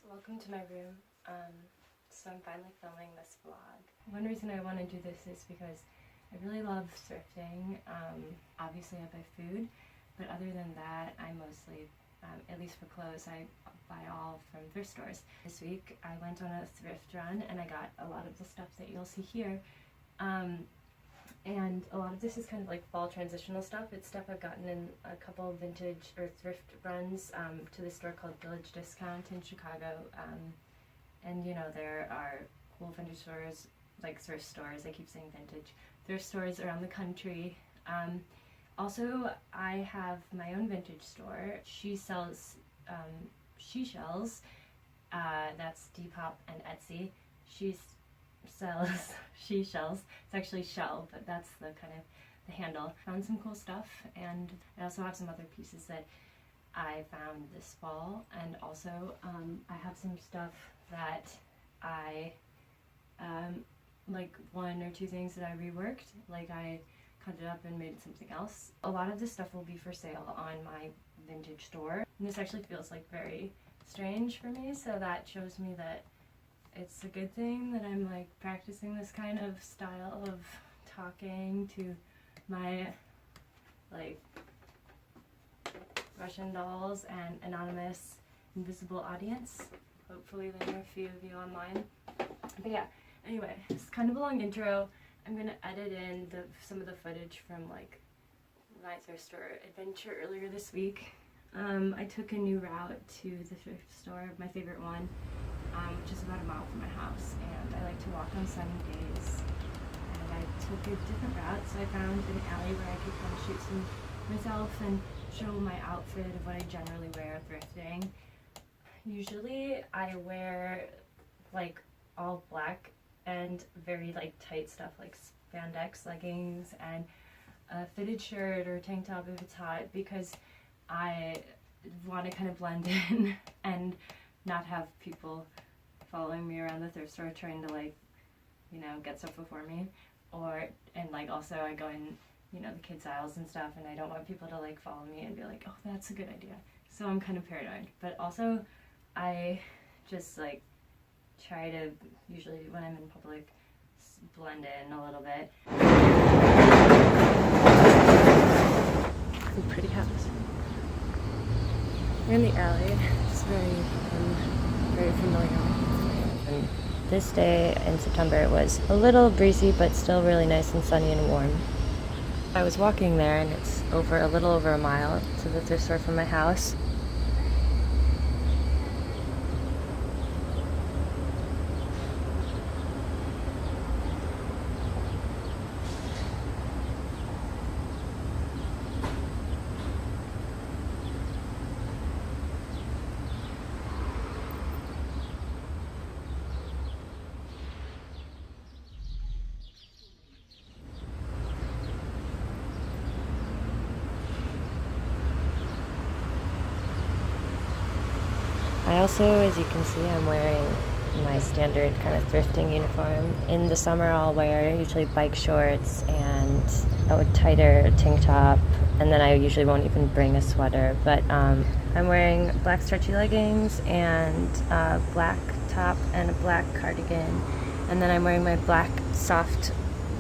Welcome to my room. So I'm finally filming this vlog. One reason I want to do this is because I really love thrifting. Obviously I buy food, but other than that I mostly, at least for clothes, I buy all from thrift stores. This week I went on a thrift run and I got a lot of the stuff that you'll see here. And a lot of this is kind of like fall transitional stuff. It's stuff I've gotten in a couple of vintage or thrift runs to this store called Village Discount in Chicago. And you know, there are cool vintage stores, like thrift stores, I keep saying vintage, thrift stores around the country. Also, I have my own vintage store. She sells she shells, that's Depop and Etsy. She sells she shells. It's actually shell, but that's the kind of the handle. Found some cool stuff, and I also have some other pieces that I found this fall, and also I have some stuff that I like one or two things that I reworked, like I cut it up and made it something else. A lot of this stuff will be for sale on my vintage store, and this actually feels like very strange for me, so that shows me that it's a good thing that I'm like practicing this kind of style of talking to my like Russian dolls and anonymous invisible audience. Hopefully there are a few of you online. But yeah, anyway, it's kind of a long intro. I'm gonna edit in some of the footage from like my thrift store adventure earlier this week. I took a new route to the thrift store, my favorite one, which is about a mile from my house, and I like to walk on sunny days. And I took a different route, so I found an alley where I could kind of shoot some myself and show my outfit of what I generally wear thrifting. Usually I wear like all black and very like tight stuff like spandex leggings and a fitted shirt or tank top if it's hot, because I want to kind of blend in and not have people following me around the thrift store trying to like, you know, get stuff before me. And like also I go in, you know, the kids aisles and stuff, and I don't want people to like follow me and be like, oh, that's a good idea. So I'm kind of paranoid, but also I just like try to, usually when I'm in public, blend in a little bit. It's a pretty house. We're in the alley. It's very familiar. And this day in September it was a little breezy, but still really nice and sunny and warm. I was walking there, and it's a little over a mile to the thrift store from my house. I also, as you can see, I'm wearing my standard kind of thrifting uniform. In the summer I'll wear usually bike shorts and a tighter tank top, and then I usually won't even bring a sweater, but I'm wearing black stretchy leggings and a black top and a black cardigan, and then I'm wearing my black soft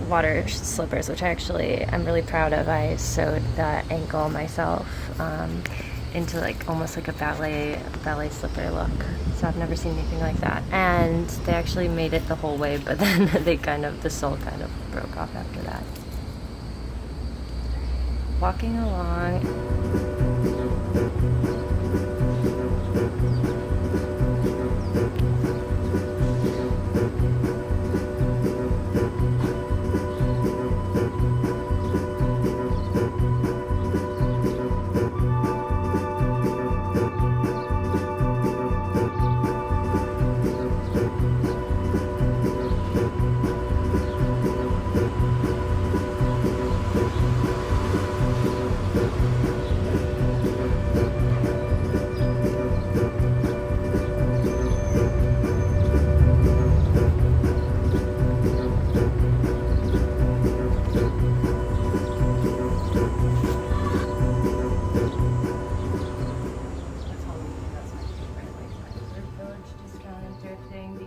water slippers, which I'm really proud of. I sewed the ankle myself into like almost like a ballet slipper look, so I've never seen anything like that. And they actually made it the whole way, but then the sole kind of broke off after that. Walking along,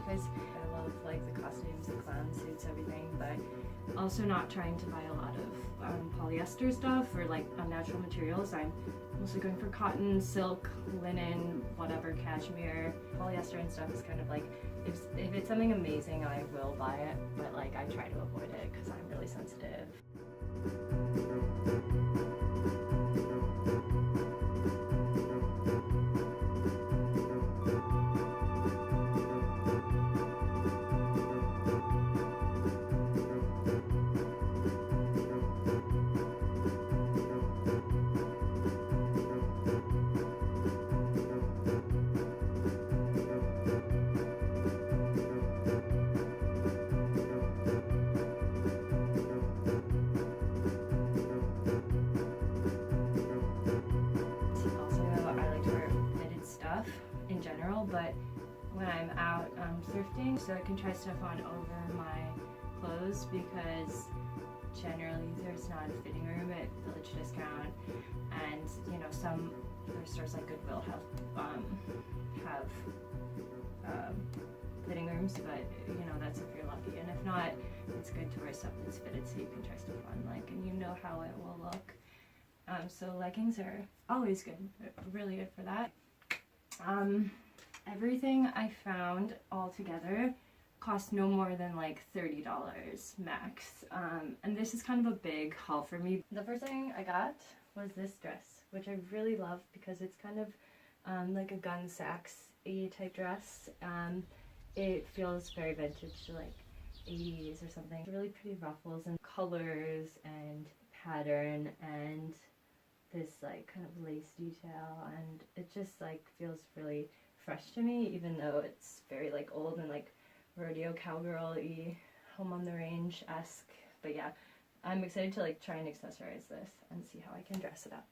because I love like the costumes, the clown suits, everything, but also not trying to buy a lot of polyester stuff or like unnatural materials. I'm mostly going for cotton, silk, linen, whatever, cashmere. Polyester and stuff is kind of like, if it's something amazing, I will buy it, but like I try to avoid it because I'm really sensitive. In general, but when I'm out thrifting, so I can try stuff on over my clothes, because generally there's not a fitting room at Village Discount, and you know, some thrift stores like Goodwill have fitting rooms, but you know, that's if you're lucky, and if not, it's good to wear stuff that's fitted so you can try stuff on, like, and you know how it will look. So leggings are always good, really good for that. Everything I found all together cost no more than like $30 max. And this is kind of a big haul for me. The first thing I got was this dress, which I really love because it's kind of like a gun sacks-y type dress. It feels very vintage, like 80s or something. Really pretty ruffles and colors and pattern and this like kind of lace detail, and it just like feels really fresh to me, even though it's very like old and like rodeo cowgirl-y, home on the range-esque. But yeah, I'm excited to like try and accessorize this and see how I can dress it up.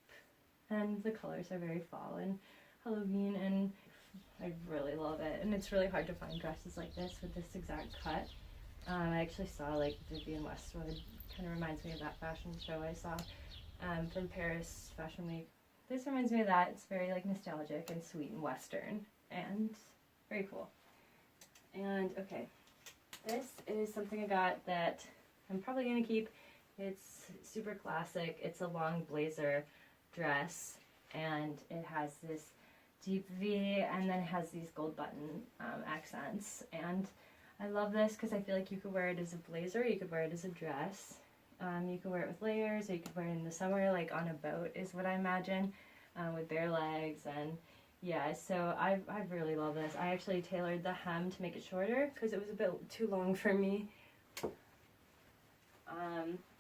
And the colors are very fall and Halloween, and I really love it. And it's really hard to find dresses like this with this exact cut. I actually saw like Vivienne Westwood, kind of reminds me of that fashion show I saw from Paris Fashion Week. This reminds me of that. It's very like nostalgic and sweet and Western and very cool. And okay, this is something I got that I'm probably gonna keep. It's super classic. It's a long blazer dress, and it has this deep V, and then it has these gold button accents. And I love this because I feel like you could wear it as a blazer, you could wear it as a dress. You could wear it with layers, or you could wear it in the summer, like on a boat is what I imagine, with bare legs. And yeah, so I really love this. I actually tailored the hem to make it shorter because it was a bit too long for me.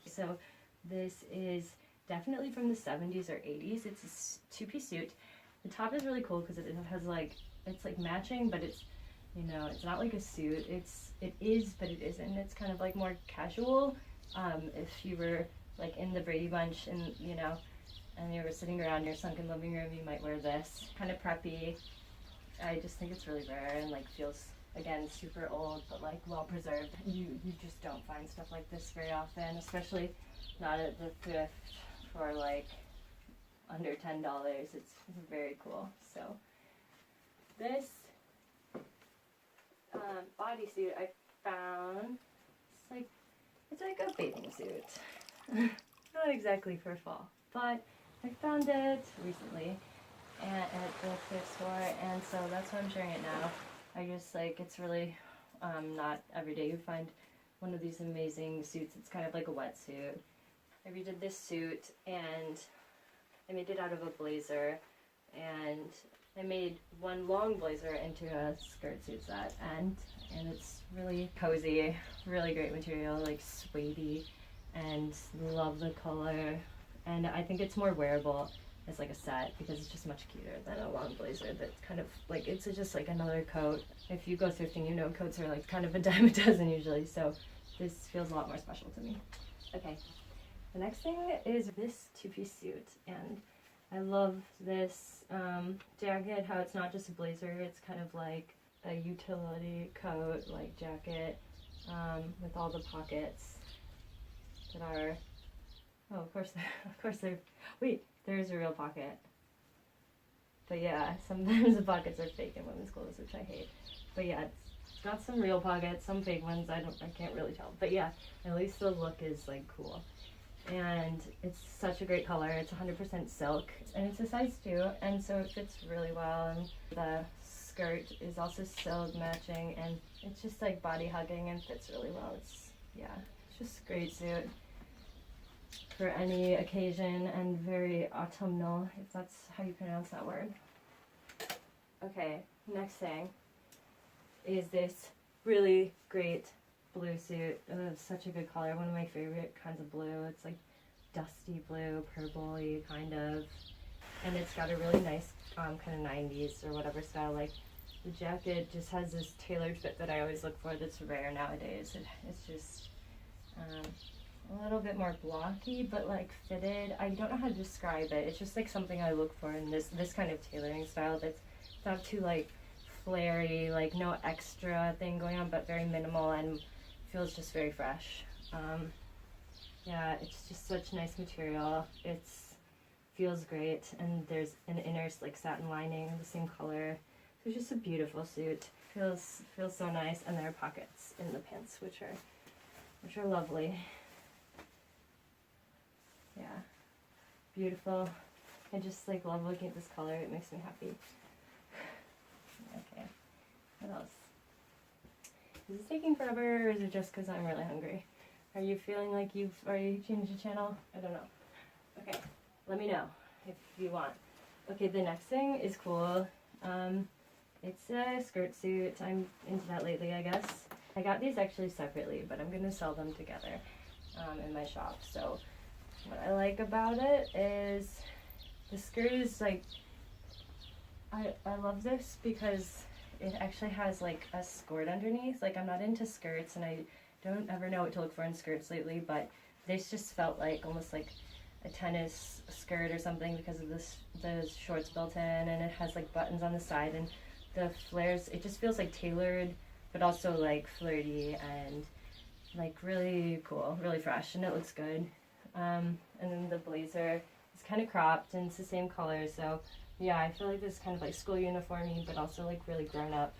So this is definitely from the 70s or 80s. It's a two-piece suit. The top is really cool because it has like, it's like matching, but it's, you know, it's not like a suit. It is, but it isn't. It's kind of like more casual. If you were like in the Brady Bunch and, you know, and you were sitting around your sunken living room, you might wear this. Kind of preppy. I just think it's really rare and like feels, again, super old, but like well preserved. You just don't find stuff like this very often, especially not at the thrift for like under $10. It's very cool. So this bodysuit I found, it's like a bathing suit. Not exactly for fall, but I found it recently at the thrift store, and so that's why I'm sharing it now. I just like, it's really not every day you find one of these amazing suits. It's kind of like a wetsuit. I redid this suit and I made it out of a blazer, and I made one long blazer into a skirt suit set, and it's really cozy, really great material, like suede-y, and love the color. And I think it's more wearable as like a set because it's just much cuter than a long blazer that's kind of like, it's just like another coat. If you go thrifting, you know coats are like kind of a dime a dozen usually, so this feels a lot more special to me. Okay, the next thing is this two-piece suit, and I love this jacket, how it's not just a blazer, it's kind of like a utility coat, like jacket, with all the pockets that are, oh, of course they're, wait, there's a real pocket. But yeah, sometimes the pockets are fake in women's clothes, which I hate. But yeah, It's got some real pockets, some fake ones, I can't really tell. But yeah, at least the look is like cool. And it's such a great color. It's 100% silk, and it's a size 2, and so it fits really well. And the skirt is also silk matching, and it's just like body hugging and fits really well. It's just a great suit for any occasion, and very autumnal, if that's how you pronounce that word. Okay, next thing is this really great blue suit. It's such a good color, one of my favorite kinds of blue. It's like dusty blue, purple-y kind of, and it's got a really nice kind of 90s or whatever style. Like the jacket just has this tailored fit that I always look for that's rare nowadays. It's just a little bit more blocky, but like fitted. I don't know how to describe it. It's just like something I look for in this kind of tailoring style that's not too like flary, like no extra thing going on, but very minimal and feels just very fresh. Yeah, it's just such nice material. Feels great, and there's an inner like satin lining, the same color. So it's just a beautiful suit. Feels so nice, and there are pockets in the pants, which are lovely. Yeah, beautiful. I just like love looking at this color. It makes me happy. Okay, what else? Is this taking forever, or is it just because I'm really hungry? Are you feeling like you've already changed the channel? I don't know. Okay, let me know if you want. Okay, the next thing is cool. It's a skirt suit. I'm into that lately, I guess. I got these actually separately, but I'm going to sell them together in my shop. So what I like about it is the skirt is like, I love this because it actually has like a skirt underneath. Like, I'm not into skirts, and I don't ever know what to look for in skirts lately, but this just felt like almost like a tennis skirt or something because of the shorts built in, and it has like buttons on the side, and the flares, it just feels like tailored, but also like flirty and like really cool, really fresh, and it looks good. And then the blazer is kind of cropped, and it's the same color, so yeah, I feel like this is kind of like school uniformy, but also like really grown up.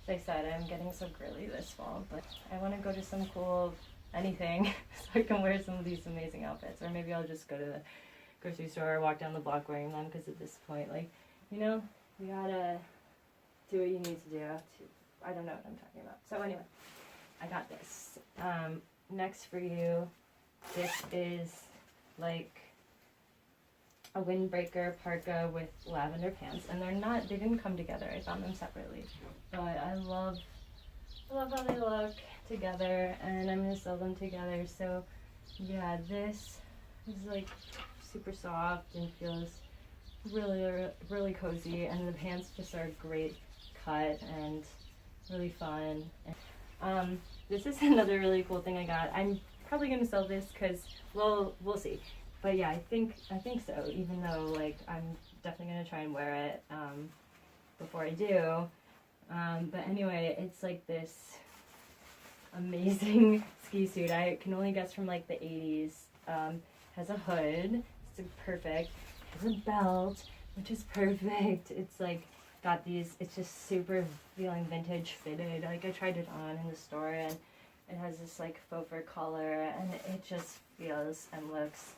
Like I said, I'm getting so girly this fall, but I want to go to some cool anything so I can wear some of these amazing outfits. Or maybe I'll just go to the grocery store or walk down the block wearing them, because at this point, like, you know, you gotta do what you need to do. I don't know what I'm talking about. So anyway, I got this. Next for you, this is like a Windbreaker Parka with lavender pants, and they didn't come together. I found them separately, but I love how they look together, and I'm gonna sell them together. So yeah, this is like super soft and feels really cozy, and the pants just are a great cut and really fun. This is another really cool thing I got. I'm probably gonna sell this because, well, we'll see. But yeah, I think so, even though like I'm definitely gonna try and wear it before I do. But anyway, it's like this amazing ski suit. I can only guess from like the 80s. Has a hood, it's perfect. Has a belt, which is perfect. It's like got these, it's just super feeling vintage fitted. Like I tried it on in the store, and it has this like faux fur collar, and it just feels and looks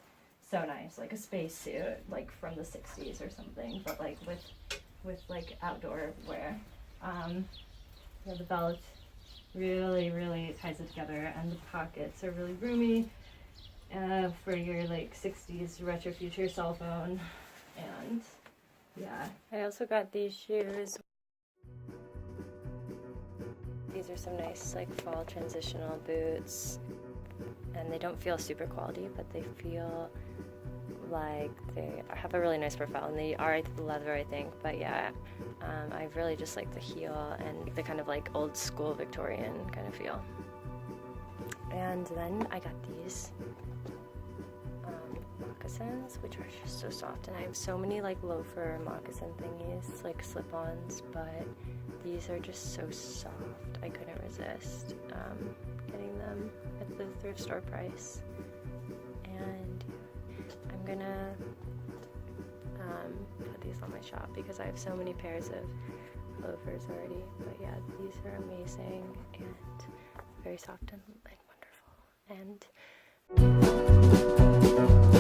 so nice, like a space suit, like from the 60s or something, but like with like outdoor wear. Yeah, the belt really ties it together, and the pockets are really roomy for your like 60s retro future cell phone. And yeah, I also got these shoes. These are some nice like fall transitional boots, and they don't feel super quality, but they feel like they have a really nice profile, and they are leather, I think. But yeah, I really just like the heel and the kind of like old school Victorian kind of feel. And then I got these moccasins, which are just so soft, and I have so many like loafer moccasin thingies, like slip-ons, but these are just so soft. I couldn't resist getting them at the thrift store price. And I'm gonna put these on my shop because I have so many pairs of loafers already, but yeah, these are amazing and very soft and wonderful. And